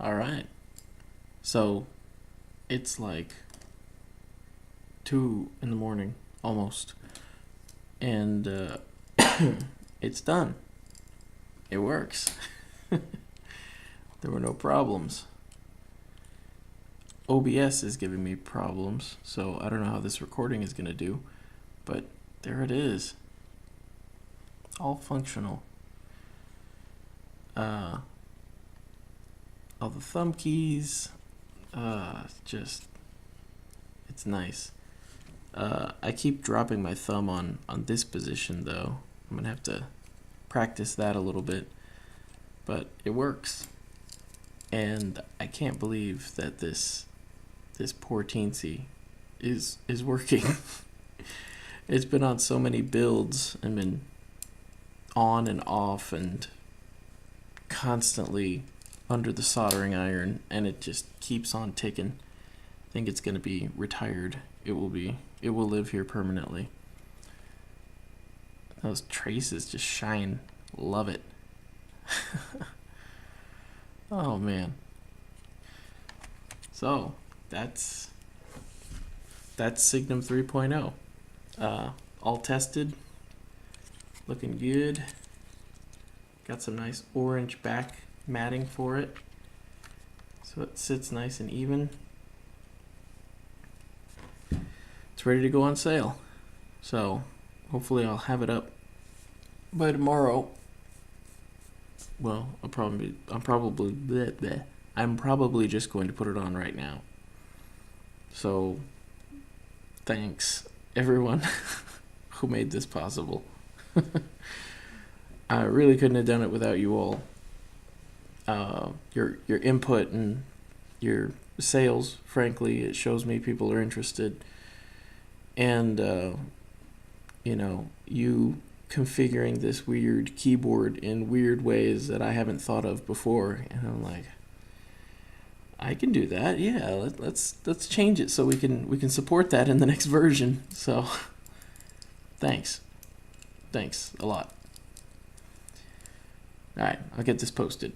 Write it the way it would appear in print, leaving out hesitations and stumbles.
All right. So it's like 2 in the morning almost, and it's done. It works. There were no problems. OBS is giving me problems, so I don't know how this recording is going to do, but there it is. All functional. All the thumb keys, just, it's nice. I keep dropping my thumb on this position though. I'm gonna have to practice that a little bit, but it works. And I can't believe that this poor Teensy is working. It's been on so many builds and been on and off and constantly under the soldering iron, and it just keeps on ticking. I think it's gonna be retired. It will live here permanently. Those traces just shine. Love it. Oh man. So that's Signum 3.0. All tested, looking good. Got some nice orange back matting for it, so it sits nice and even. It's ready to go on sale, so hopefully I'll have it up by tomorrow. Well, I'm probably just going to put it on right now. So thanks everyone who made this possible. I really couldn't have done it without you all. Your input and your sales, frankly, it shows me people are interested. And you configuring this weird keyboard in weird ways that I haven't thought of before, and I'm like, I can do that. Yeah, let's change it so we can support that in the next version. So thanks a lot. All right, I'll get this posted.